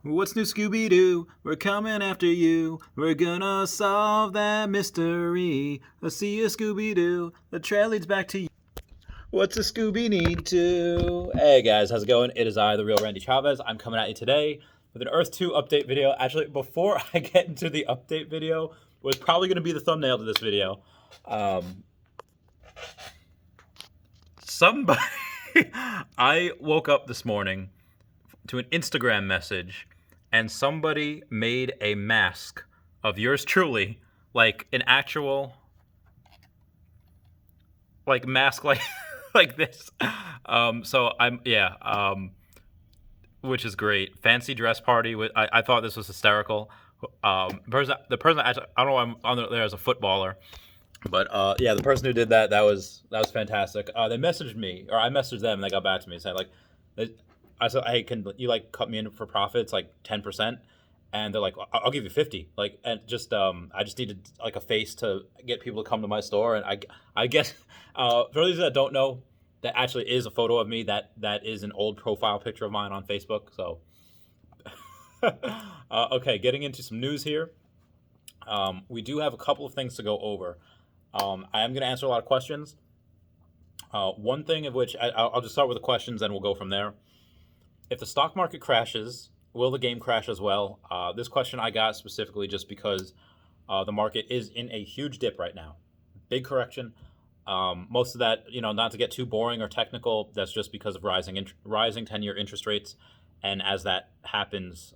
What's new, Scooby-Doo? We're coming after you. We're gonna solve that mystery. Let's see you, Scooby-Doo. The trail leads back to you. What's a Scooby need to? Hey guys, how's it going? It is I, the real Randy Chavez. I'm coming at you today with an Earth 2 update video. Actually, before I get into the update video, what's probably going to be the thumbnail to this video, somebody... I woke up this morning to an Instagram message, and somebody made a mask of yours truly, like an actual, like mask, like like this. So I'm which is great. Fancy dress party. I thought this was hysterical. The person I don't know why I'm on there as a footballer, but the person who did that was fantastic. They messaged me, or I messaged them, and they got back to me and said like, I said, hey, can you like cut me in for profits like 10%? And they're like, I'll give you 50. Like, and just I just needed like a face to get people to come to my store. And I guess for those that don't know, that actually is a photo of me. That is an old profile picture of mine on Facebook. So okay, getting into some news here. We do have a couple of things to go over. I am going to answer a lot of questions. One thing of which I'll just start with the questions, and we'll go from there. If the stock market crashes, will the game crash as well? This question I got specifically just because the market is in a huge dip right now. Big correction. Most of that, not to get too boring or technical, that's just because of rising 10-year interest rates. And as that happens,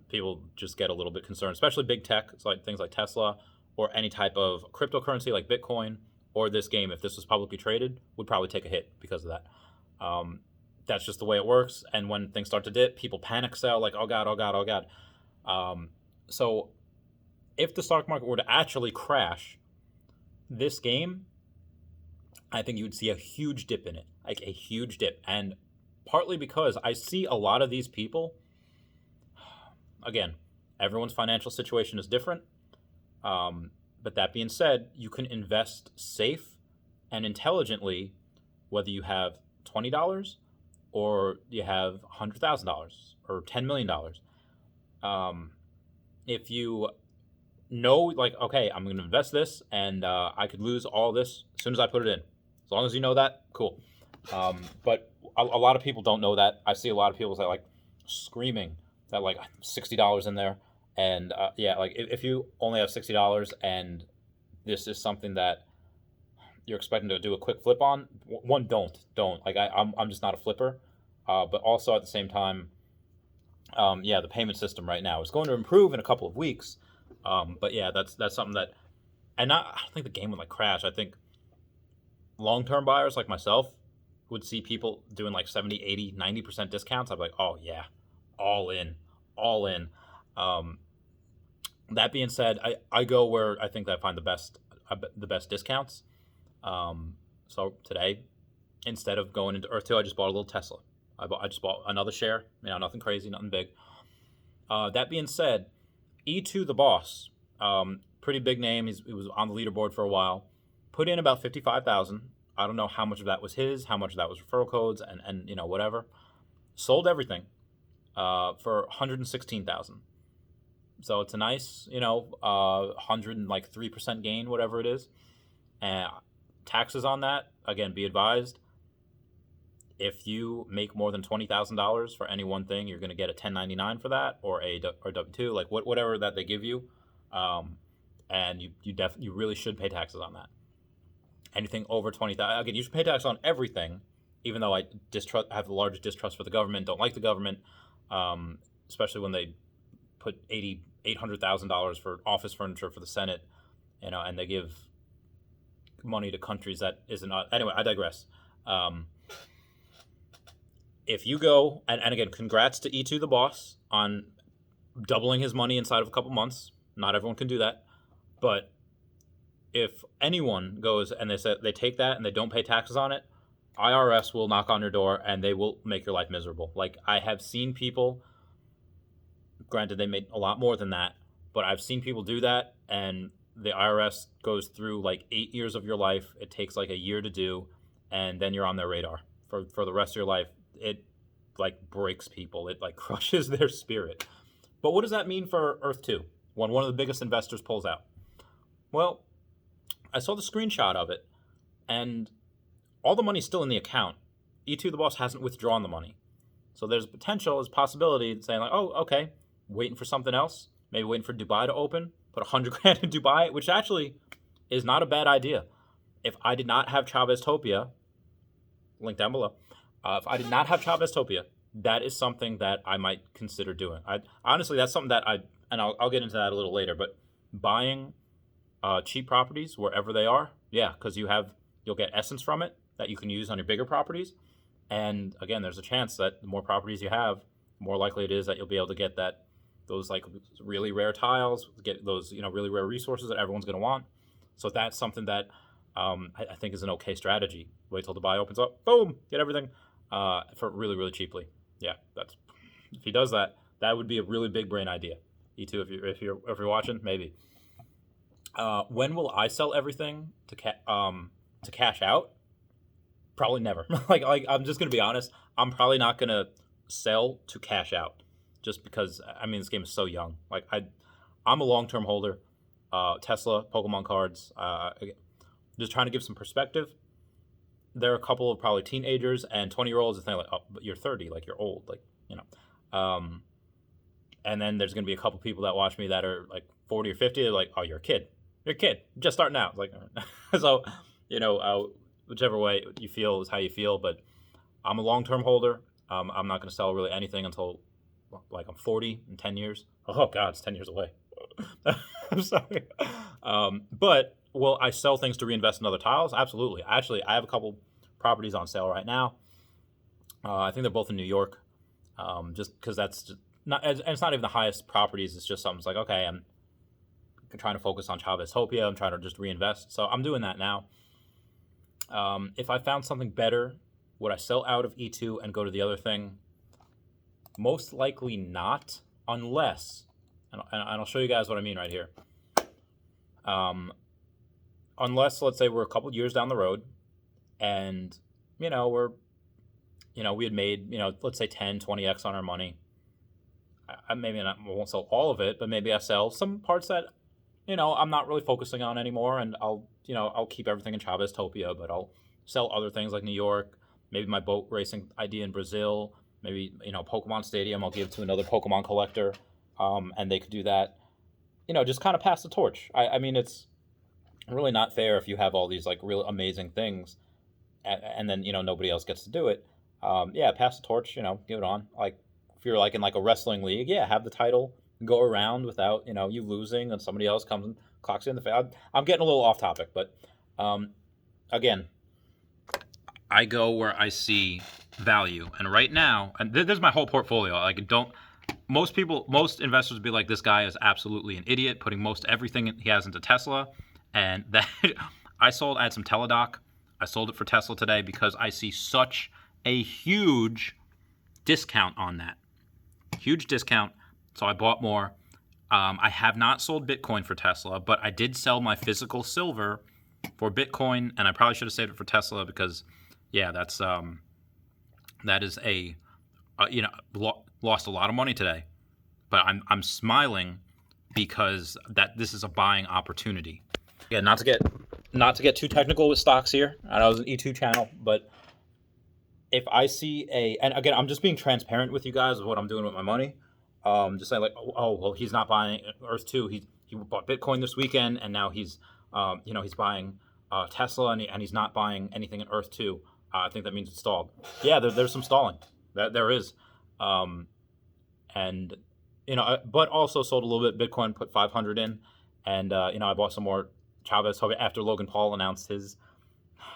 people just get a little bit concerned, especially big tech, so like things like Tesla or any type of cryptocurrency like Bitcoin, or this game, if this was publicly traded, would probably take a hit because of that. That's just the way it works. And when things start to dip, people panic sell, like, oh God, oh God, oh God. So if the stock market were to actually crash this game, I think you would see a huge dip in it, like a huge dip. And partly because I see a lot of these people, again, everyone's financial situation is different. But that being said, you can invest safe and intelligently, whether you have $20 or you have $100,000 or $10 million. If you know, like, okay, I'm going to invest this, and I could lose all this as soon as I put it in. As long as you know that, cool. But a lot of people don't know that. I see a lot of people say, like, screaming that, like, $60 in there. And like if you only have $60 and this is something that you're expecting to do a quick flip on, one, don't. Like I'm just not a flipper. But also at the same time, the payment system right now is going to improve in a couple of weeks. But yeah, that's something that, and I don't think the game would like crash. I think long-term buyers like myself would see people doing like 70, 80, 90% discounts. I'd be like, oh yeah, all in. That being said, I go where I think that I find the best discounts. So today, instead of going into Earth 2, I just bought a little Tesla. I just bought another share. Nothing crazy, nothing big. That being said, E2 the boss, pretty big name. He was on the leaderboard for a while. Put in about 55,000. I don't know how much of that was his, how much of that was referral codes, and whatever. Sold everything for 116,000. So it's a nice, 103% gain, whatever it is. And taxes on that, again, be advised, if you make more than $20,000 for any one thing, you're going to get a 1099 for that, or W-2, like whatever that they give you. And you really should pay taxes on that. Anything over 20,000, again, you should pay tax on everything, even though I have the largest distrust for the government, don't like the government, especially when they put $800,000 for office furniture for the Senate, and they give money to countries that isn't. Anyway, I digress. If you go, and again, congrats to E2 the boss on doubling his money inside of a couple months. Not everyone can do that, but if anyone goes and they take that and they don't pay taxes on it, IRS will knock on your door and they will make your life miserable. Like, I have seen people, granted they made a lot more than that, but I've seen people do that, and the IRS goes through like 8 years of your life. It takes like a year to do, and then you're on their radar for the rest of your life. like breaks people. It like crushes their spirit. But what does that mean for Earth 2 when one of the biggest investors pulls out? Well, I saw the screenshot of it, and all the money's still in the account. E2 the boss hasn't withdrawn the money. So there's potential, there's possibility saying like, oh, okay, waiting for something else, maybe waiting for Dubai to open, put 100 grand in Dubai, which actually is not a bad idea. If I did not have Chavez Topia, link down below, if I did not have Chavez Topia, that is something that I might consider doing. Honestly, that's something that I'll get into that a little later, but buying cheap properties wherever they are, yeah, because you'll get essence from it that you can use on your bigger properties. And again, there's a chance that the more properties you have, the more likely it is that you'll be able to get those like really rare tiles, get those really rare resources that everyone's going to want. So that's something that I think is an okay strategy. Wait till Dubai opens up, boom, get everything for really, really cheaply. Yeah, if he does that, that would be a really big brain idea. E2, if you're watching, maybe. When will I sell everything to cash out? Probably never. like I'm just gonna be honest. I'm probably not gonna sell to cash out, just because this game is so young. Like I'm a long-term holder. Tesla, Pokemon cards. Just trying to give some perspective. There are a couple of probably teenagers and 20-year-olds that think like, oh, but you're 30, like you're old, like and then there's gonna be a couple people that watch me that are like 40 or 50. They're like, oh, you're a kid, just starting out. Like, so whichever way you feel is how you feel. But I'm a long-term holder. I'm not going to sell really anything until like I'm 40 in 10 years. Oh God, it's 10 years away. I'm sorry. But will I sell things to reinvest in other tiles? Absolutely. Actually, I have a couple properties on sale right now. I think they're both in New York. Just because that's just not, and it's not even the highest properties. It's just something. It's like, okay, I'm trying to focus on Chavez Topia. I'm trying to just reinvest. So I'm doing that now. If I found something better, would I sell out of E2 and go to the other thing? Most likely not, unless, and I'll show you guys what I mean right here. Unless, let's say, we're a couple years down the road, and we had made let's say 10, 20x on our money. I won't sell all of it, but maybe I sell some parts that I'm not really focusing on anymore, and I'll keep everything in Chavez Topia, but I'll sell other things like New York, maybe my boat racing idea in Brazil, maybe Pokemon Stadium I'll give to another Pokemon collector, and they could do that. Just kind of pass the torch. I mean, it's really not fair if you have all these like real amazing things, and then nobody else gets to do it. Yeah, pass the torch. Give it on. Like if you're like in like a wrestling league, yeah, have the title go around without you losing, and somebody else comes and clocks you in the face. I'm getting a little off topic, but again, I go where I see value, and right now, and this is my whole portfolio. Like, most investors would be like, this guy is absolutely an idiot, putting most everything he has into Tesla, and that I had some Teladoc. I sold it for Tesla today because I see such a huge discount on that. Huge discount. So I bought more. I have not sold Bitcoin for Tesla, but I did sell my physical silver for Bitcoin, and I probably should have saved it for Tesla because, yeah, that is lost a lot of money today. But I'm smiling because this is a buying opportunity. Yeah, not to get too technical with stocks here. I know it's an E2 channel, but if I see and again, I'm just being transparent with you guys of what I'm doing with my money. Just saying like, oh well, he's not buying Earth 2. He bought Bitcoin this weekend, and now he's he's buying Tesla, and he's not buying anything in Earth 2. I think that means it's stalled. Yeah, there's some stalling. There is, and but also sold a little bit Bitcoin, put 500 in, and I bought some more Chavez after Logan Paul announced his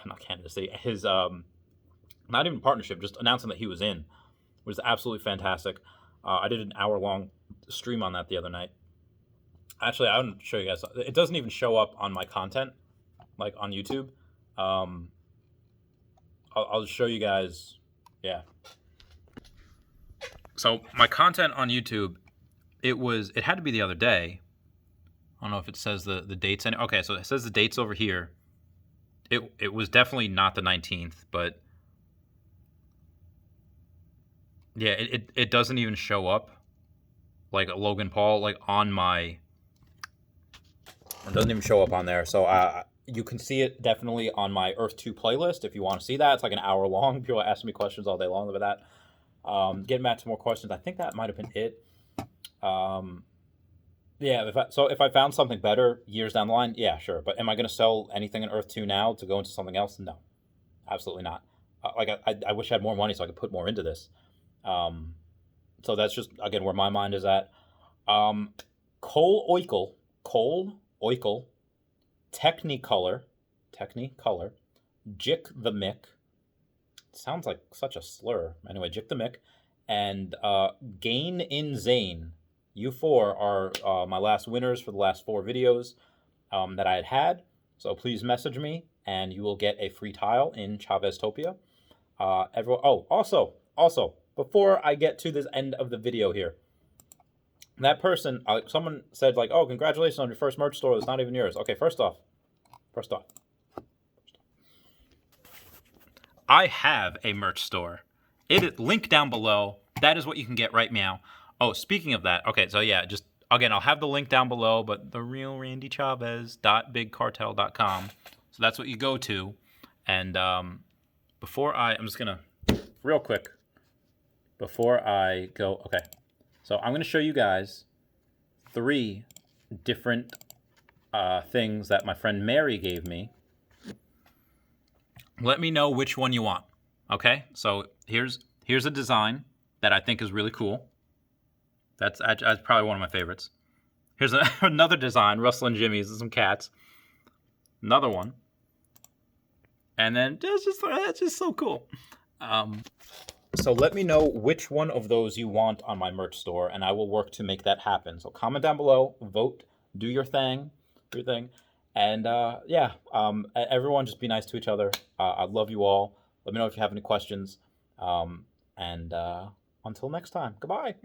not even partnership, just announcing that he was in, which is absolutely fantastic. I did an hour-long stream on that the other night. Actually, I want to show you guys. It doesn't even show up on my content, like on YouTube. I'll show you guys. Yeah. So my content on YouTube, it had to be the other day. I don't know if it says the dates. Okay, so it says the dates over here. It was definitely not the 19th, but Yeah, it doesn't even show up like Logan Paul like on my. It doesn't even show up on there. So you can see it definitely on my Earth 2 playlist if you want to see that. It's like an hour long. People ask me questions all day long about that. Getting back to more questions, I think that might have been it. Yeah, if I found something better years down the line, yeah, sure. But am I going to sell anything in Earth 2 now to go into something else? No, absolutely not. I wish I had more money so I could put more into this. Um, so that's just, again, where my mind is at. Um, Cole Oikel, Technicolor, Jick the Mick. Sounds like such a slur. Anyway, Jick the Mick, and Gain in Zane. You four are my last winners for the last 4 videos that I had. So please message me, and you will get a free tile in Chavez Topia. Everyone. Oh, also, before I get to this end of the video here, that person, someone said like, "Oh, congratulations on your first merch store. That's not even yours." Okay, first off, I have a merch store. It is link down below. That is what you can get right now. Oh, speaking of that, okay, so yeah, just again, I'll have the link down below, but therealrandychavez.bigcartel.com. So that's what you go to. And I'm just gonna real quick before I go. Okay, so I'm gonna show you guys 3 different things that my friend Mary gave me. Let me know which one you want. Okay, so here's a design that I think is really cool. That's probably one of my favorites. Here's another design, Russell and Jimmy's, some cats. Another one, and then that's just so cool. So let me know which one of those you want on my merch store, and I will work to make that happen. So comment down below, vote, do your thing, and yeah, everyone just be nice to each other. I love you all. Let me know if you have any questions, and until next time, goodbye.